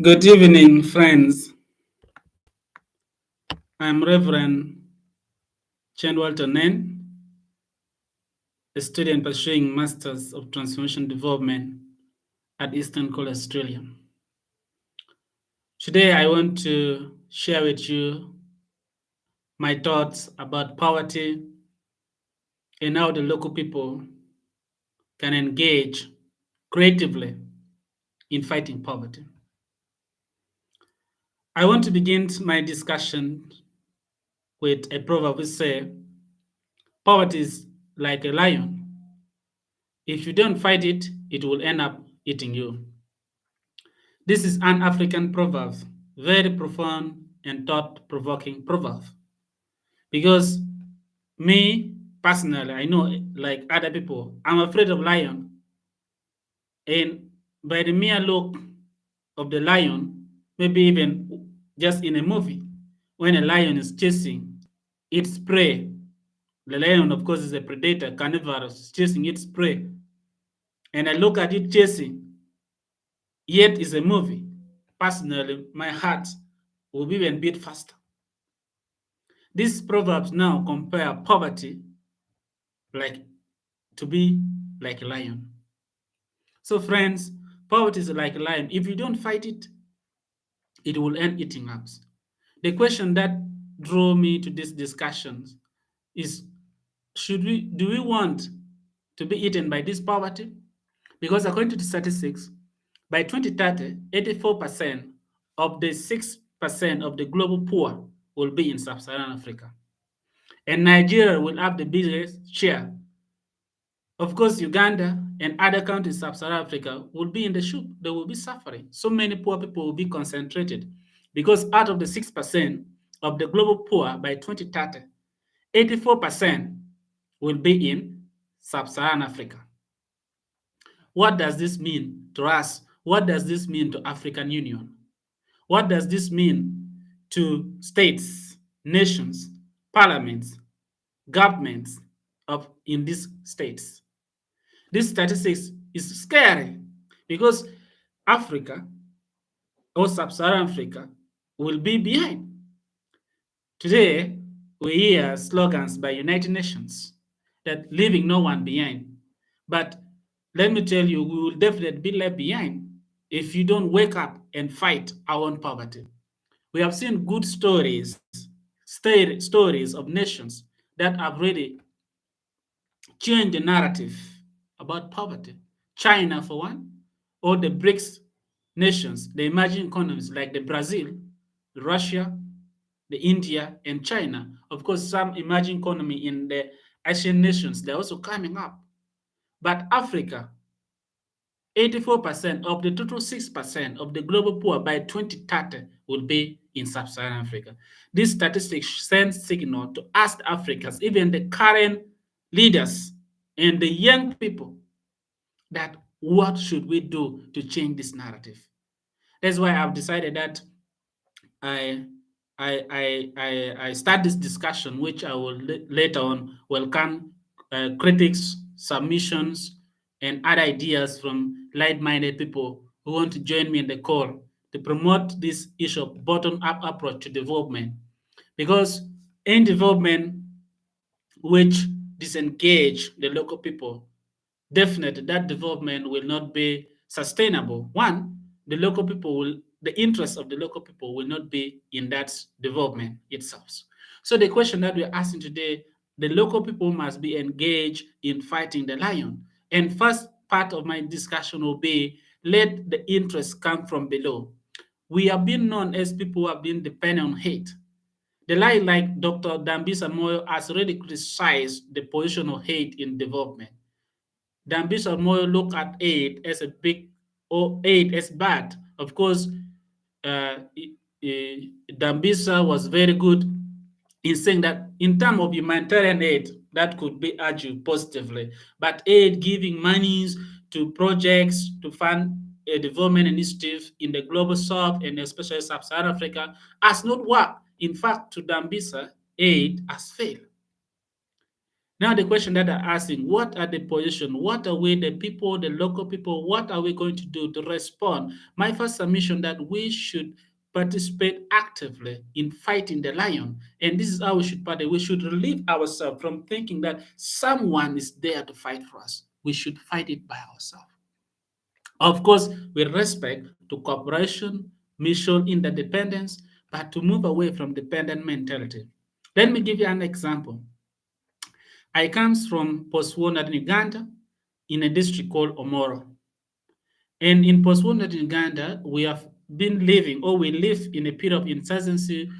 Good evening, friends. I'm Reverend Chen Walter Nen, a student pursuing Masters of Transformation Development at Eastern College, Australia. Today, I want to share with you my thoughts about poverty and how the local people can engage creatively in fighting poverty. I want to begin my discussion with a proverb which says, poverty is like a lion. If you don't fight it, it will end up eating you. This is an African proverb, very profound and thought provoking proverb. Because me personally, I know like other people, I'm afraid of lion. And by the mere look of the lion, maybe even just in a movie, when a lion is chasing its prey, the lion, of course, is a predator, carnivorous, chasing its prey. And I look at it chasing, yet it's a movie. Personally, my heart will be even beat faster. These proverbs now compare poverty like to be like a lion. So, friends, poverty is like a lion. If you don't fight it, it will end eating us. The question that drew me to this discussion is do we want to be eaten by this poverty? Because according to the statistics, by 2030, 84% of the 6% of the global poor will be in sub-Saharan Africa. And Nigeria will have the biggest share. Of course, Uganda and other countries in sub-Saharan Africa will be in the soup. They will be suffering. So many poor people will be concentrated because out of the 6% of the global poor by 2030, 84% will be in sub-Saharan Africa. What does this mean to us? What does this mean to African Union? What does this mean to states, nations, parliaments, governments of in these states? This statistics is scary because Africa or Sub-Saharan Africa will be behind. Today, we hear slogans by United Nations that leaving no one behind. But let me tell you, we will definitely be left behind if you don't wake up and fight our own poverty. We have seen good stories of nations that have really changed the narrative about poverty. China, for one, or the BRICS nations, the emerging economies like the Brazil, Russia, the India, and China. Of course, some emerging economy in the Asian nations, they're also coming up. But Africa, 84% of the total 6% of the global poor by 2030 will be in sub-Saharan Africa. This statistic sends signal to us Africans, even the current leaders and the young people, that what should we do to change this narrative? That's why I've decided that I I start this discussion, which I will later on welcome critics, submissions, and other ideas from like-minded people who want to join me in the call to promote this issue of bottom-up approach to development. Because in development, which disengage the local people, definitely that development will not be sustainable. One, the interest of the local people will not be in that development itself. So the question that we're asking today, the local people must be engaged in fighting the lion. And first part of my discussion will be let the interest come from below. We have been known as people who have been dependent on hate. The lie like Dr. Dambisa Moyo has already criticized the position of hate in development. Dambisa Moyo look at aid as a big or aid as bad. Of course, Dambisa was very good in saying that in terms of humanitarian aid, that could be argued positively. But aid giving monies to projects to fund a development initiative in the global south and especially sub-Saharan Africa has not worked. In fact, to Dambisa, aid has failed. Now the question that I'm asking, what are the position? What are we, the people, the local people, what are we going to do to respond? My first submission that we should participate actively in fighting the lion. And this is how we should participate. We should relieve ourselves from thinking that someone is there to fight for us. We should fight it by ourselves. Of course, with respect to cooperation, mutual interdependence, but to move away from dependent mentality. Let me give you an example. I comes from post-war northern Uganda in a district called Omoro. And in post-war northern Uganda, we have been living, or we live in a period of insurgency.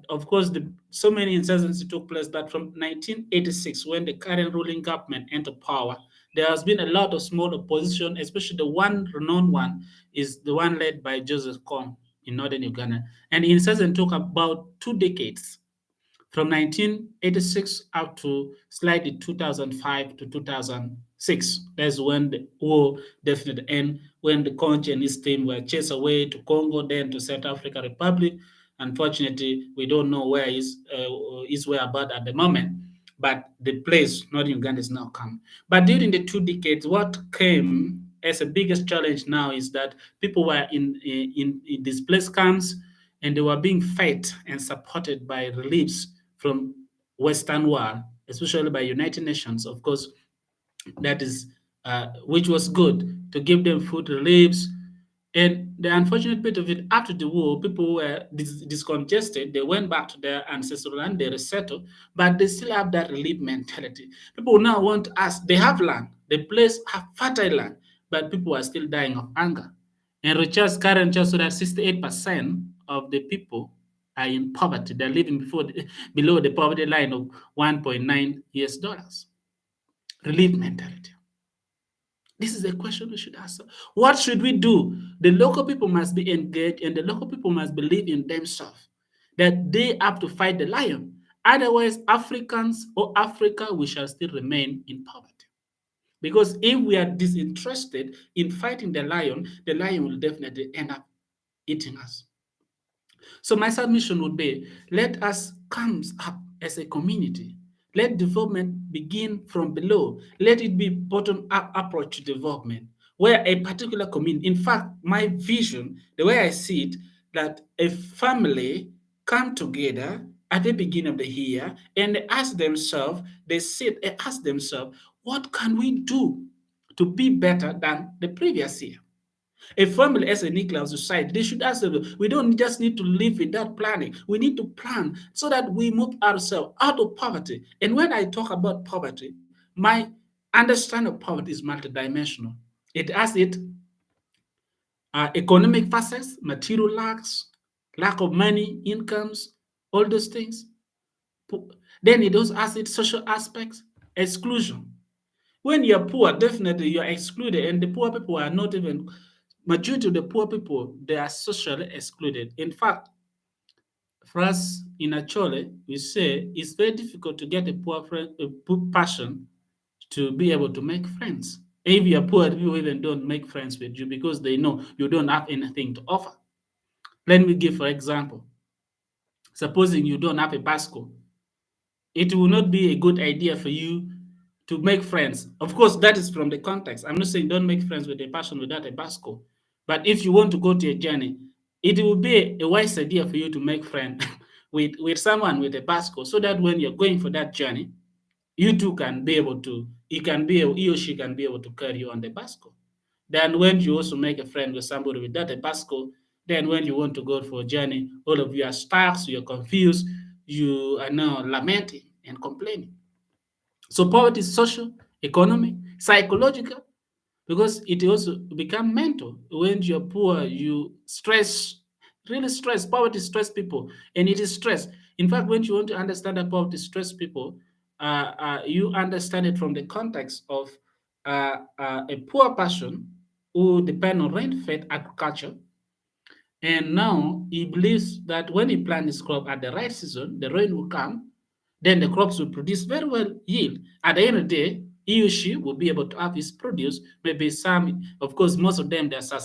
Of course, so many insurgency took place, but from 1986, when the current ruling government entered power, there has been a lot of small opposition, especially the one renowned one is the one led by Joseph Kony in northern Uganda. And the insurgency took about 2 decades from 1986 up to slightly 2005 to 2006. That's when the war definitely ended, when the Conch and his team were chased away to Congo, then to South African Republic. Unfortunately, we don't know where his whereabouts at the moment, but the place, Northern Uganda, is now come. But during the 2 decades, what came as the biggest challenge now is that people were in displaced camps, and they were being fed and supported by reliefs from Western world, especially by United Nations, of course, that is, which was good to give them food reliefs. And the unfortunate bit of it, after the war, people were discongested. They went back to their ancestral land, they resettled, but they still have that relief mentality. People now want us, they have land, the place have fertile land, but people are still dying of hunger. And Richard's current just so that 68% of the people are in poverty. They're living below the poverty line of 1.9 US dollars. Relief mentality. This is a question we should ask. What should we do? The local people must be engaged, and the local people must believe in themselves that they have to fight the lion. Otherwise, Africans or Africa, we shall still remain in poverty. Because if we are disinterested in fighting the lion will definitely end up eating us. So my submission would be, let us come up as a community. Let development begin from below. Let it be bottom-up approach to development, where a particular community, in fact, my vision, the way I see it, that a family come together at the beginning of the year and they ask themselves, they sit and ask themselves, what can we do to be better than the previous year? A family as a nuclear of society, they should ask them, we don't just need to live without planning. We need to plan so that we move ourselves out of poverty. And when I talk about poverty, my understanding of poverty is multidimensional. It has economic facets, material lacks, lack of money, incomes, all those things. Then it also has its social aspects, exclusion. When you're poor, definitely you're excluded, and the poor people are not even, majority of the poor people, they are socially excluded. In fact, for us in Achole, we say it's very difficult to get a poor friend, a poor person to be able to make friends. If you're poor, people even don't make friends with you because they know you don't have anything to offer. Let me give, for example, supposing you don't have a bicycle, it will not be a good idea for you to make friends. Of course, that is from the context. I'm not saying don't make friends with a person without a bicycle. But if you want to go to a journey, it will be a wise idea for you to make friends with someone with a bicycle so that when you're going for that journey, you two can be able to, he or she can be able to carry you on the bicycle. Then when you also make a friend with somebody without a bicycle, then when you want to go for a journey, all of you are stuck, so you're confused, you are now lamenting and complaining. So poverty is social, economic, psychological, because it also become mental. When you're poor, you stress, really stress. Poverty stress people, and it is stress. In fact, when you want to understand that poverty stress people, you understand it from the context of a poor person who depend on rain-fed agriculture, and now he believes that when he plants his crop at the right season, the rain will come, then the crops will produce very well yield. At the end of the day, he or she will be able to have his produce. Maybe some, of course, most of them they're